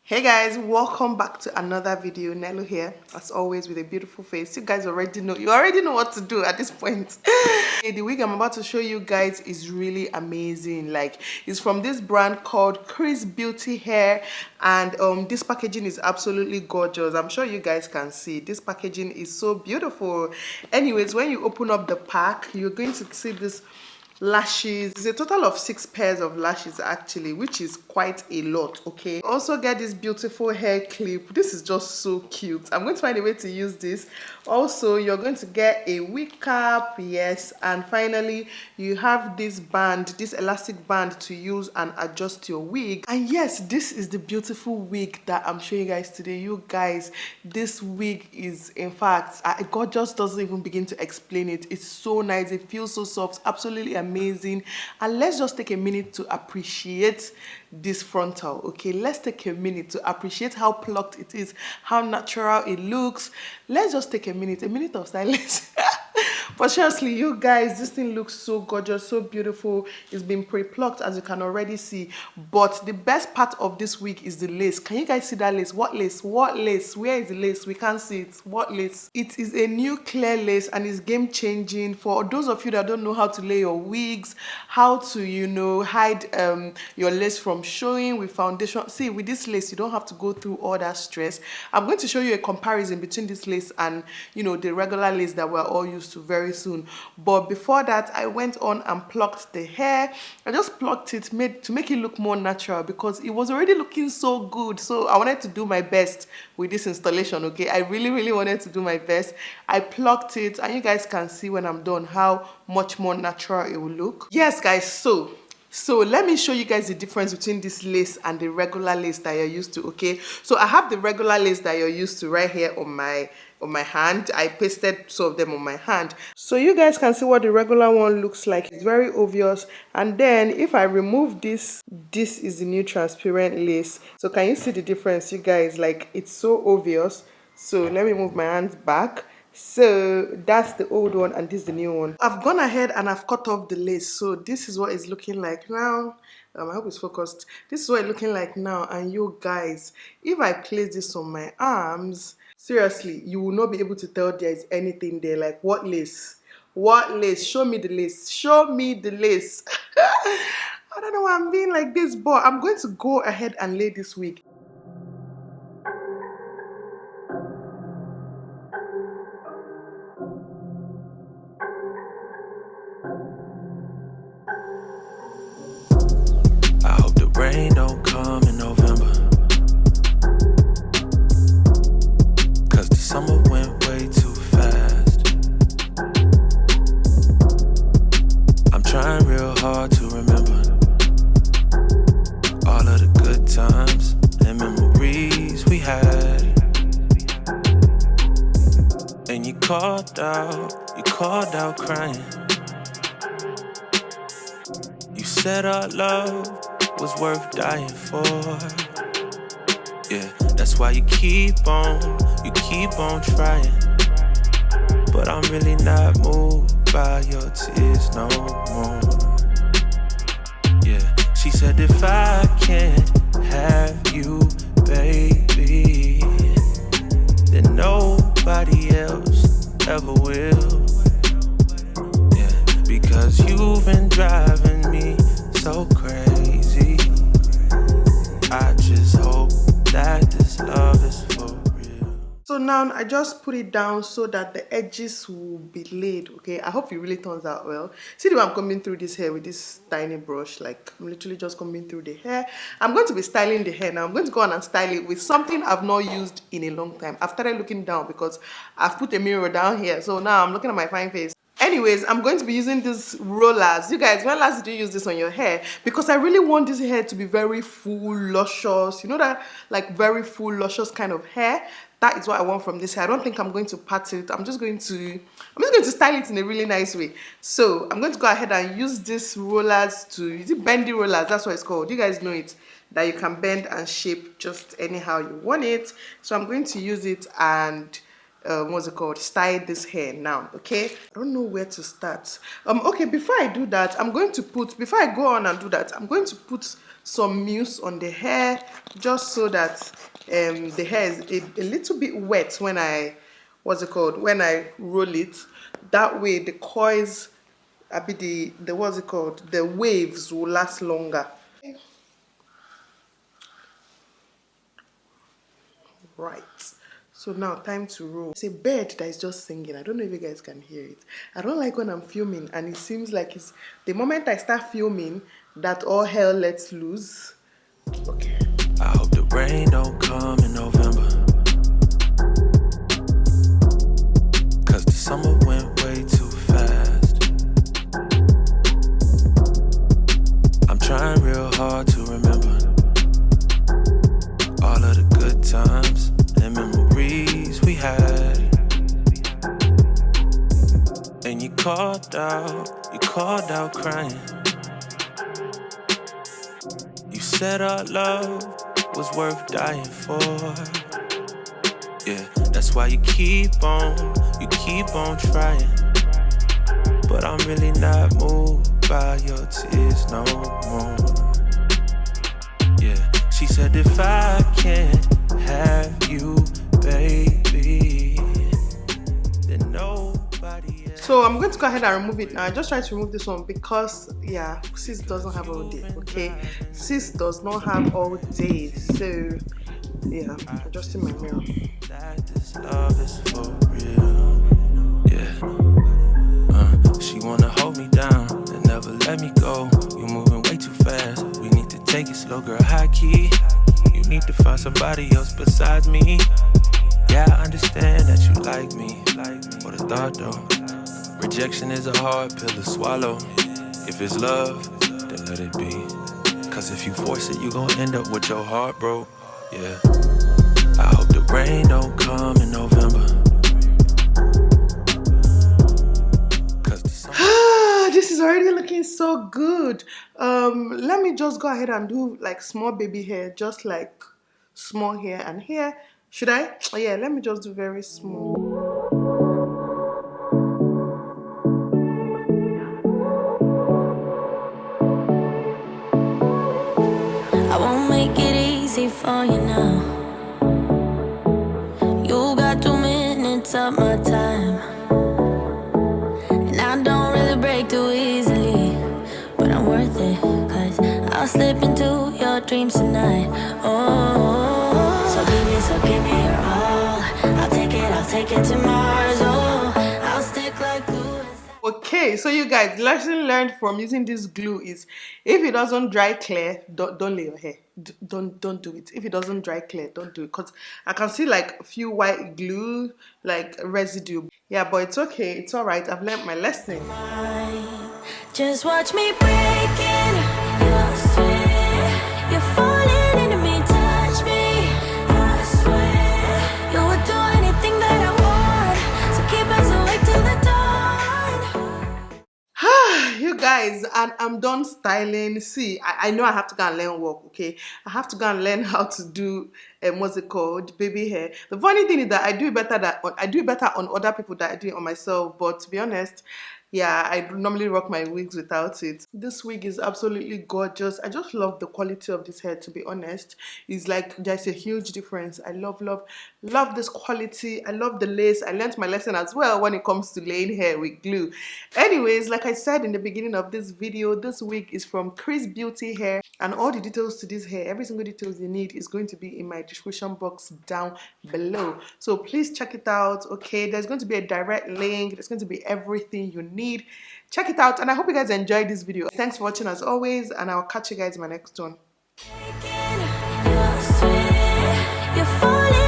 Hey guys, welcome back to another video. Nelo here, as always, with a beautiful face. You guys already know, what to do at this point. The wig I'm about to show you guys is really amazing. Like, it's from this brand called XrsBeautyHair, and this packaging is absolutely gorgeous. I'm sure you guys can see this packaging is so beautiful. Anyways, when you open up the pack, you're going to see this lashes. It's a total of 6 pairs of lashes actually, which is quite a lot. Okay, also get this beautiful hair clip. This is just so cute. I'm going to find a way to use this. Also, you're going to get a wig cap, yes, and finally you have this band, this elastic band to use and adjust your wig. And yes, this is the beautiful wig that I'm showing you guys today. You guys, this wig is, in fact, God just doesn't even begin to explain it. It's so nice, it feels so soft, absolutely amazing. And let's just take a minute to appreciate this frontal. Okay, let's take a minute to appreciate how plucked it is, how natural it looks. Let's just take a minute of silence. But seriously, you guys, this thing looks so gorgeous, so beautiful. It's been pre-plucked, as you can already see. But the best part of this wig is the lace. Can you guys see that lace? What lace? What lace? Where is the lace? We can't see it. What lace? It is a new clear lace and it's game-changing for those of you that don't know how to lay your wigs, how to, you know, hide your lace from showing with foundation. See, with this lace, you don't have to go through all that stress. I'm going to show you a comparison between this lace and, you know, the regular lace that we're all used to very soon. But before that, I went on and plucked the hair. I just plucked it to make it look more natural because it was already looking so good. So I wanted to do my best with this installation. Okay, I really wanted to do my best. I plucked it and you guys can see when I'm done how much more natural it will look. Yes guys, so let me show you guys the difference between this lace and the regular lace that you're used to. Okay, so I have the regular lace that you're used to right here on my hand. I pasted two of them on my hand, so you guys can see what the regular one looks like. It's very obvious. And then if I remove this is the new transparent lace. So can you see the difference, you guys? Like, it's so obvious. So let me move my hands back. So that's the old one and this is the new one. I've gone ahead and I've cut off the lace. So this is what it's looking like now. I hope it's focused. This is what it's looking like now. And you guys, if I place this on my arms, seriously, you will not be able to tell there is anything there. Like, what lace? What lace? Show me the lace. Show me the lace. I don't know why I'm being like this, but I'm going to go ahead and lay this wig. Rain don't come in November, 'cause the summer went way too fast. I'm trying real hard to remember all of the good times and memories we had. And you called out crying. You said our love was worth dying for. Yeah, that's why you keep on trying. But I'm really not moved by your tears no more. Yeah, she said if I can't have you, baby, then nobody else ever will. Yeah, because you've been driving me so crazy. I just hope that this love is for real. So now I just put it down so that the edges will be laid. Okay, I hope it really turns out well. See the way I'm combing through this hair with this tiny brush. Like, I'm literally just combing through the hair. I'm going to be styling the hair now. I'm going to go on and style it with something I've not used in a long time. I've started looking down because I've put a mirror down here. So now I'm looking at my fine face. Anyways, I'm going to be using these rollers. You guys, when last did you use this on your hair? Because I really want this hair to be very full, luscious. You know that, like, very full, luscious kind of hair? That is what I want from this hair. I don't think I'm going to pat it. I'm just going to style it in a really nice way. So I'm going to go ahead and use these rollers is it bendy rollers? That's what it's called. You guys know it. That you can bend and shape just anyhow you want it. So I'm going to use it and what's it called, style this hair now. Okay, I don't know where to start. Okay, before I do that, before I go on and do that, I'm going to put some mousse on the hair, just so that the hair is a little bit wet when I when I roll it. That way the coils, the waves will last longer. Right, so now time to roll. It's a bird that is just singing. I don't know if you guys can hear it. I don't like when I'm filming and it seems like it's the moment I start filming that all hell lets loose. Okay, I hope the rain don't come in November, 'cause the summer went way too fast. I'm trying real hard to remember all of the good times and memories we had. And you called out crying. You said our love was worth dying for. Yeah, that's why you keep on trying. But I'm really not moved by your tears no more. Yeah, she said if I can't have you, baby, then nobody else. so I'm going to go ahead and remove it now. I just tried to remove this one because yeah, sis doesn't have all day. Okay, sis does not have all day, so yeah, adjusting my mirror. That this love is for real. Yeah. She wanna hold me down and never let me go. You moving way too fast. We need to take it slow, girl. High key. You need to find somebody else besides me. Yeah, I understand that you like me. What a thought though. Rejection is a hard pill to swallow. If it's love, then let it be. 'Cause if you force it, you gon' end up with your heart broke. Yeah. I hope the rain don't come in November. 'Cause the summer This is already looking so good. Let me just go ahead and do like small baby hair, just like small here and here. Should I? Oh yeah, let me just do very small. I won't make it easy for you now. You got 2 minutes of my time, and I don't really break too easily, but I'm worth it, 'cause I'll slip into your dreams tonight. Oh, so give me your all. I'll take it to Mars. Oh, I'll stick like glue. Okay, so you guys, lesson learned from using this glue is if it doesn't dry clear, don't lay your hair. Don't do it. If it doesn't dry clear, don't do it, because I can see like a few white glue like residue. Yeah, but it's okay, it's all right. I've learned my lesson. Just watch me breaking your sweat. You're falling into me, touch me. I swear you would do anything that I want, so keep us awake till the dawn. You guys, and I'm done styling. See, I know I have to go and learn work. Okay, I have to go and learn how to do what's it called, baby hair. The funny thing is that I do it better on other people than I do it on myself. But to be honest, yeah, I normally rock my wigs without it. This wig is absolutely gorgeous. I just love the quality of this hair, to be honest. It's like there's a huge difference. I love this quality. I love the lace. I learned my lesson as well when it comes to laying hair with glue. Anyways, like I said in the beginning of this video, this wig is from XrsBeautyHair, and all the details to this hair, every single details you need, is going to be in my description box down below. So please check it out. Okay, there's going to be a direct link. There's going to be everything you need. Check it out, and I hope you guys enjoyed this video. Thanks for watching as always, and I'll catch you guys in my next one. You're falling